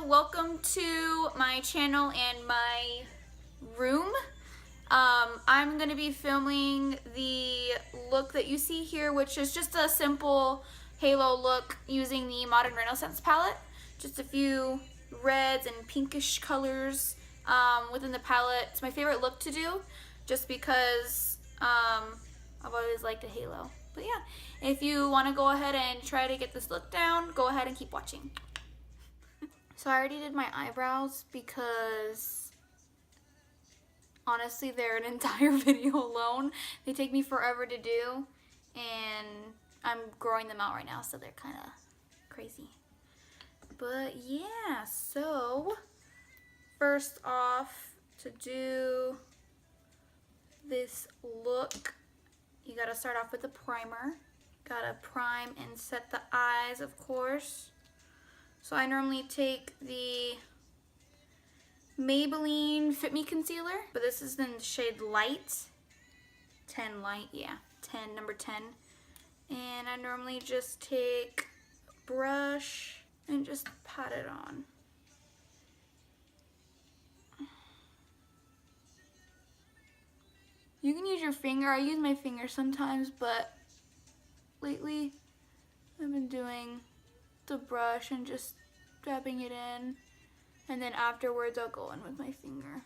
welcome to my channel and my room. I'm going to be filming the look that you see here, which is just a simple halo look using the Modern Renaissance palette. Just a few reds and pinkish colors within the palette. It's my favorite look to do just because I've always liked a halo. But yeah, if you want to go ahead and try to get this look down, go ahead and keep watching. So I already did my eyebrows because honestly they're an entire video alone. They take me forever to do and I'm growing them out right now, so they're kind of crazy. But yeah, so first off, to do this look, you gotta start off with a primer. Gotta prime and set the eyes, of course. So I normally take the Maybelline Fit Me Concealer, but this is in the shade Light. 10 Light, yeah, 10, number 10. And I normally just take a brush and just pat it on. You can use your finger. I use my finger sometimes, but lately I've been doing the brush and just dabbing it in, and then afterwards I'll go in with my finger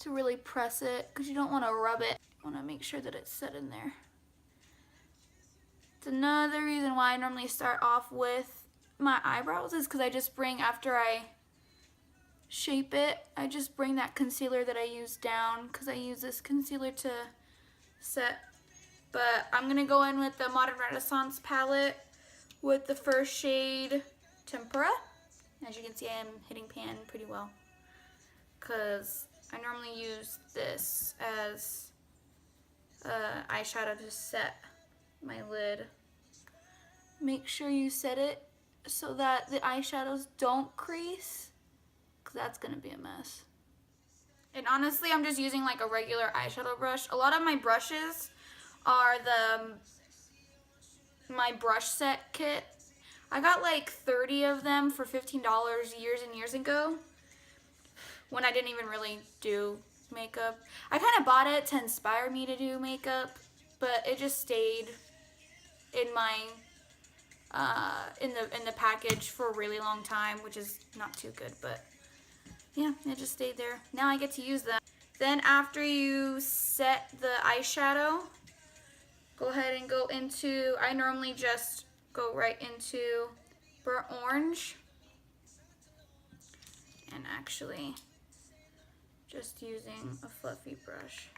to really press it, because you don't want to rub it. You want to make sure that it's set in there. It's another reason why I normally start off with my eyebrows, is because I just bring, after I shape it, I just bring that concealer that I use down, because I use this concealer to set. But I'm going to go in with the Modern Renaissance palette with the first shade Tempura. As you can see, I am hitting pan pretty well because I normally use this as eyeshadow to set my lid. Make sure you set it so that the eyeshadows don't crease, because that's going to be a mess. And honestly, I'm just using like a regular eyeshadow brush. A lot of my brushes are my brush set kit. I got like 30 of them for $15 years and years ago when I didn't even really do makeup. I kind of bought it to inspire me to do makeup, but it just stayed in my in the package for a really long time, which is not too good, but yeah, it just stayed there. Now I get to use them. Then after you set the eyeshadow, go ahead and go into, I normally just go right into burnt orange, and actually just using a fluffy brush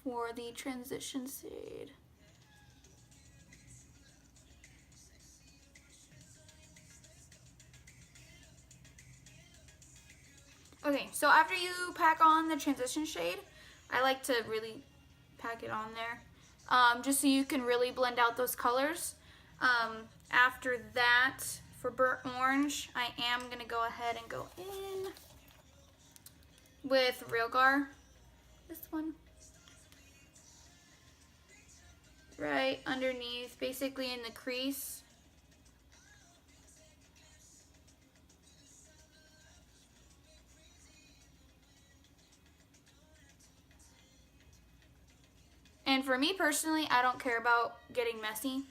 for the transition shade. Okay, so after you pack on the transition shade, I like to really pack it on there, just so you can really blend out those colors. After that, for burnt orange, I am going to go ahead and go in with Realgar, this one, right underneath, basically in the crease. And for me personally, I don't care about getting messy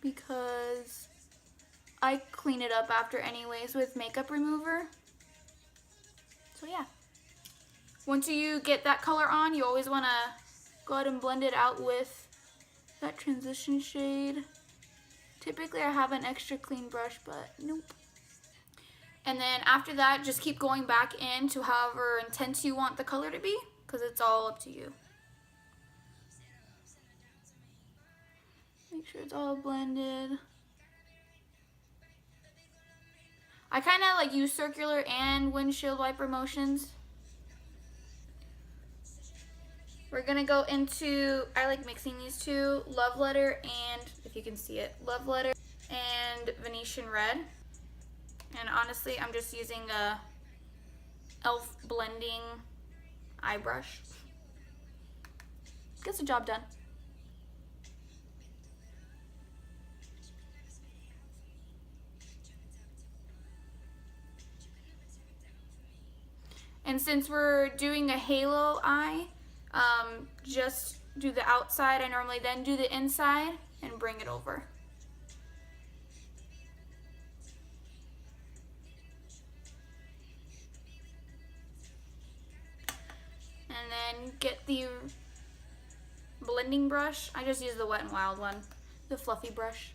because I clean it up after anyways with makeup remover. So yeah. Once you get that color on, you always want to go ahead and blend it out with that transition shade. Typically I have an extra clean brush, but nope. And then after that, just keep going back into however intense you want the color to be, because it's all up to you. Make sure it's all blended. I kind of like use circular and windshield wiper motions. We're going to go into, I like mixing these two, Love Letter and, if you can see it, Love Letter and Venetian Red. And honestly, I'm just using a e.l.f. blending eye brush. Gets the job done. And since we're doing a halo eye, just do the outside. I normally then do the inside and bring it over. And then get the blending brush. I just use the Wet n Wild one, the fluffy brush.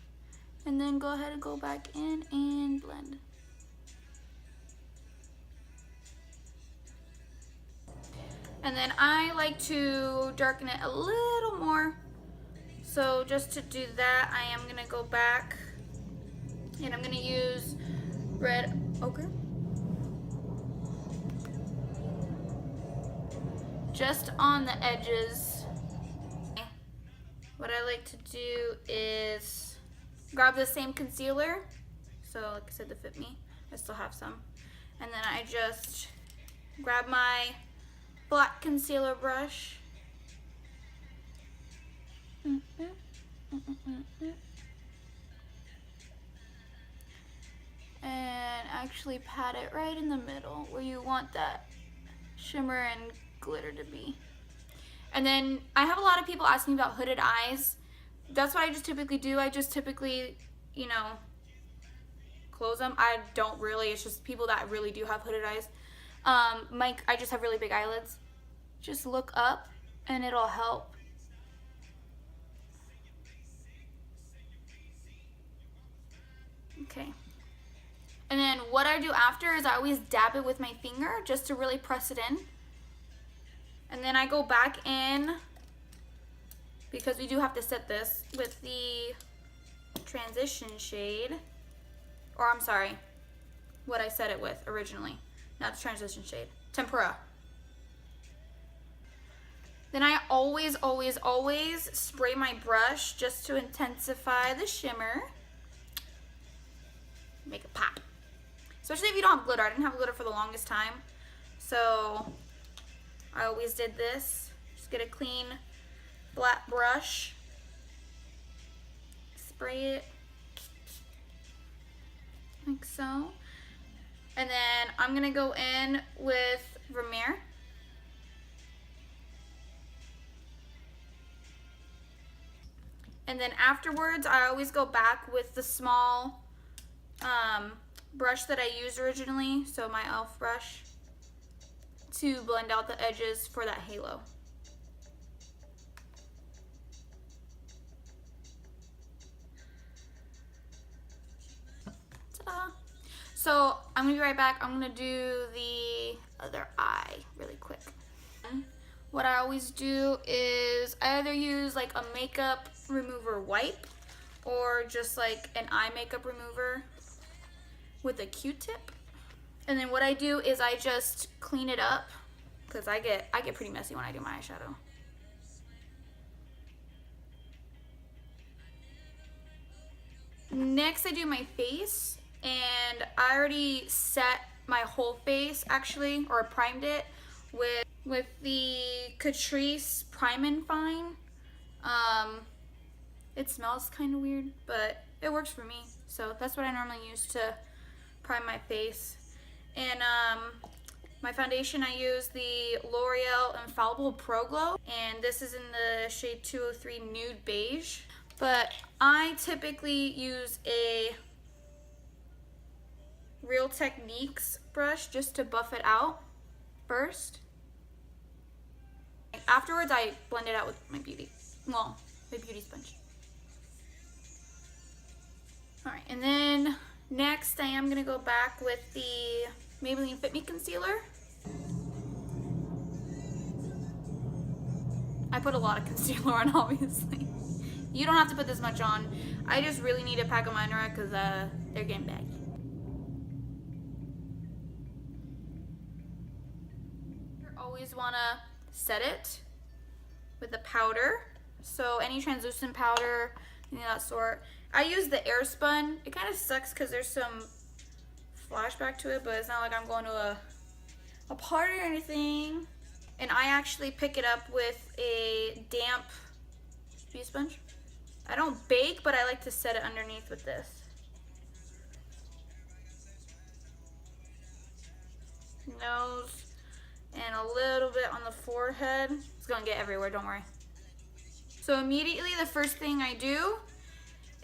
And then go ahead and go back in and blend. And then I like to darken it a little more. So just to do that, I am gonna go back and I'm gonna use red ochre. Just on the edges. What I like to do is grab the same concealer. So like I said, to fit me, I still have some. And then I just grab my black concealer brush. And actually pat it right in the middle where you want that shimmer and glitter to be. And then I have a lot of people asking about hooded eyes. That's what I just typically do. I just typically, you know, close them. I don't really, it's just people that really do have hooded eyes. I just have really big eyelids. Just look up and it'll help. Okay. And then what I do after is I always dab it with my finger just to really press it in. And then I go back in, because we do have to set this, with the transition shade. Or I'm sorry, what I set it with originally. Not the transition shade. Tempura. Then I always spray my brush just to intensify the shimmer. Make it pop. Especially if you don't have glitter. I didn't have glitter for the longest time. So I always did this. Just get a clean black brush. Spray it. Like so. And then I'm going to go in with Vermeer. And then afterwards, I always go back with the small brush that I used originally, so my e.l.f. brush, to blend out the edges for that halo. Ta-da! So I'm gonna be right back. I'm gonna do the other eye really quick. What I always do is I either use like a makeup remover wipe or just like an eye makeup remover with a Q-tip. And then what I do is I just clean it up, because I get pretty messy when I do my eyeshadow. Next I do my face, and I already set my whole face actually, or primed it with the Catrice Prime and Fine. It smells kind of weird, but it works for me. So that's what I normally use to prime my face. And my foundation, I use the L'Oreal Infallible Pro Glow, and this is in the shade 203 Nude Beige. But I typically use a Real Techniques brush just to buff it out first. Afterwards, I blend it out with my beauty sponge. Alright, and then next I am going to go back with the Maybelline Fit Me Concealer. I put a lot of concealer on, obviously. You don't have to put this much on. I just really need to pack them under it because they're getting baggy. You always want to set it with a powder. So any translucent powder, any of that sort. I use the Airspun. It kind of sucks because there's some flashback to it, but it's not like I'm going to a party or anything. And I actually pick it up with a damp beauty sponge. I don't bake, but I like to set it underneath with this. Nose. and a little bit on the forehead. It's gonna get everywhere, don't worry. So immediately the first thing I do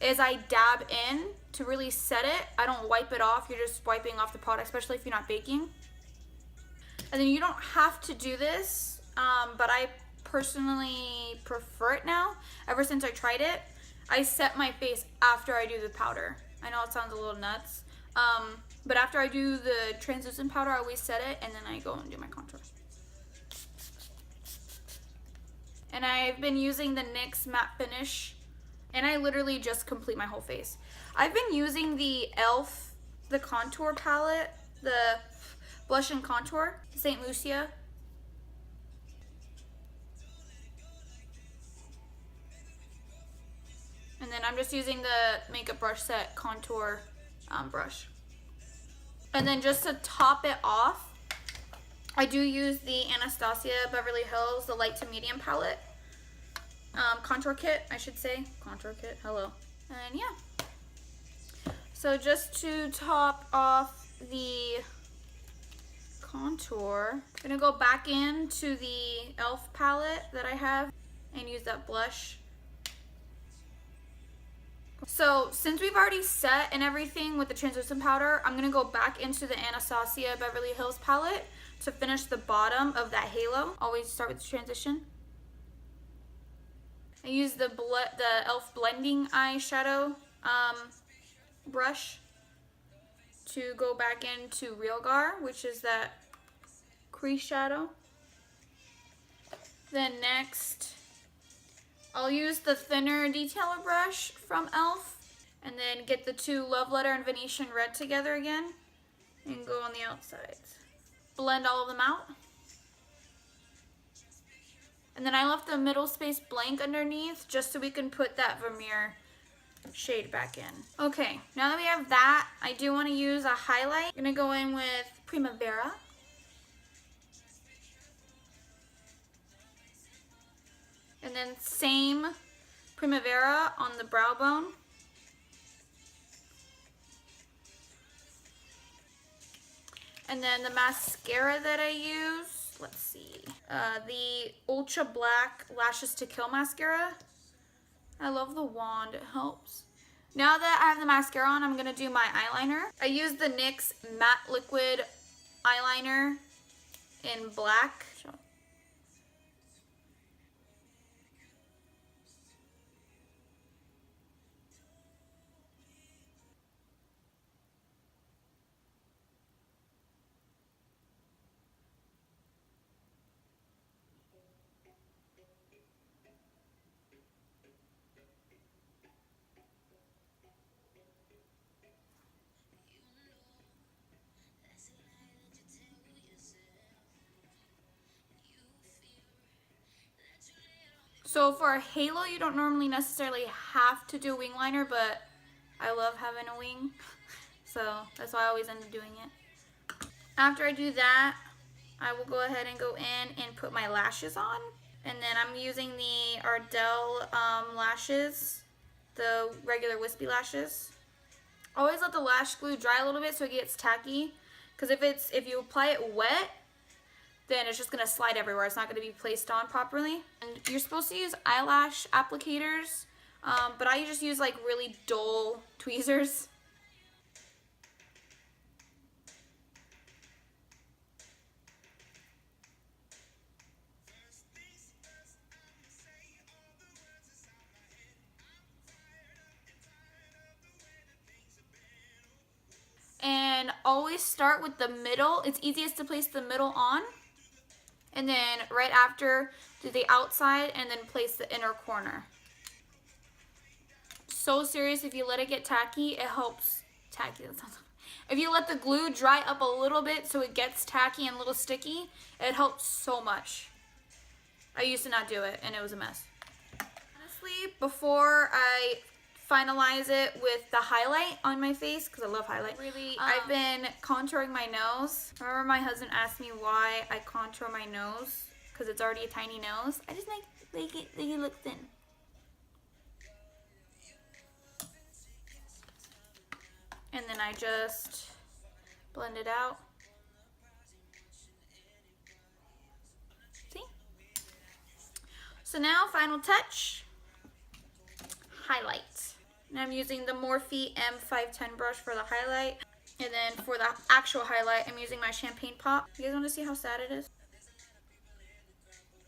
is I dab in to really set it. I don't wipe it off. You're just wiping off the product, especially if you're not baking. And then you don't have to do this, but I personally prefer it now. Ever since I tried it, I set my face after I do the powder. I know it sounds a little nuts, but after I do the translucent powder, I always set it, and then I go and do my contour. And I've been using the NYX Matte Finish, and I literally just complete my whole face. I've been using the e.l.f. the contour palette, the blush and contour, St. Lucia. And then I'm just using the Makeup Brush Set contour brush. And then just to top it off, I do use the Anastasia Beverly Hills, the light to medium palette. Contour kit, I should say. Contour kit, hello. And yeah. So just to top off the contour, I'm gonna go back into the e.l.f. palette that I have and use that blush. So since we've already set and everything with the translucent powder, I'm gonna go back into the Anastasia Beverly Hills palette to finish the bottom of that halo. Always start with the transition. I use the e.l.f. blending eyeshadow brush to go back into Realgar, which is that crease shadow. Then next, I'll use the thinner detailer brush from e.l.f. and then get the two Love Letter and Venetian Red together again and go on the outsides. Blend all of them out. And then I left the middle space blank underneath just so we can put that Vermeer shade back in. Okay, now that we have that, I do want to use a highlight. I'm going to go in with Primavera. And then same Primavera on the brow bone. And then the mascara that I use, let's see, the Ultra Black Lashes to Kill mascara. I love the wand, it helps. Now that I have the mascara on, I'm going to do my eyeliner. I use the NYX Matte Liquid Eyeliner in black. So for a halo, you don't normally necessarily have to do a wing liner, but I love having a wing, so that's why I always end up doing it. After I do that, I will go ahead and go in and put my lashes on. And then I'm using the Ardell lashes, the regular wispy lashes. Always let the lash glue dry a little bit so it gets tacky, because if you apply it wet, then it's just going to slide everywhere. It's not going to be placed on properly. And you're supposed to use eyelash applicators, but I just use like really dull tweezers. And always start with the middle. It's easiest to place the middle on. And then right after, do the outside and then place the inner corner. So serious, if you let it get tacky, it helps. Tacky, that sounds. If you let the glue dry up a little bit so it gets tacky and a little sticky, it helps so much. I used to not do it and it was a mess. Honestly, before I finalize it with the highlight on my face, because I love highlight. Really, I've been contouring my nose. Remember my husband asked me why I contour my nose, because it's already a tiny nose. I just make it look thin. And then I just blend it out. So now, final touch, highlight. And I'm using the Morphe M510 brush for the highlight. And then for the actual highlight, I'm using my champagne pop. You guys want to see how sad it is?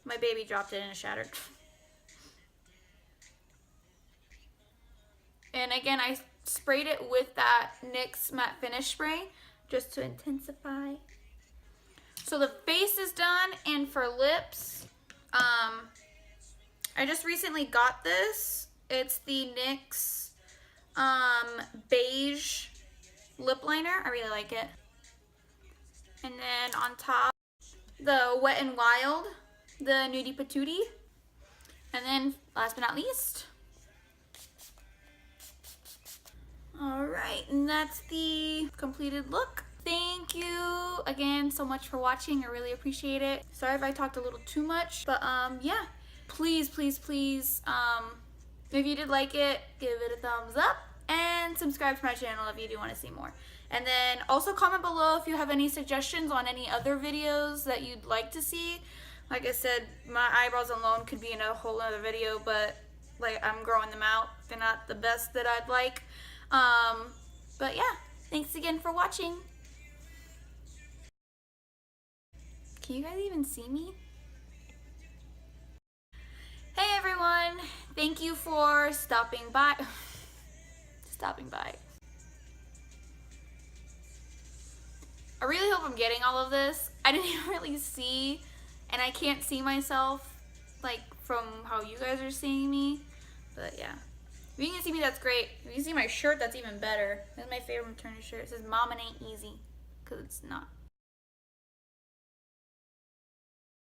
My baby dropped it and it shattered. And again, I sprayed it with that NYX matte finish spray just to intensify. So the face is done, and for lips, I just recently got this. It's the NYX Beige lip liner. I really like it. And then on top, the Wet n Wild, the Nudie Patootie. And then last but not least, alright, and that's the completed look. Thank you again so much for watching. I really appreciate it. Sorry if I talked a little too much, but yeah, please, please, please, if you did like it, give it a thumbs up and subscribe to my channel if you do want to see more. And then also comment below if you have any suggestions on any other videos that you'd like to see. Like I said, my eyebrows alone could be in a whole other video, but like I'm growing them out. They're not the best that I'd like. But yeah, thanks again for watching. Can you guys even see me? Hey everyone, thank you for stopping by. I really hope I'm getting all of this. I didn't even really see, and I can't see myself like from how you guys are seeing me. But yeah, if you can see me, that's great. If you can see my shirt, that's even better. This is my favorite maternity shirt. It says "Mom, it ain't easy," because it's not.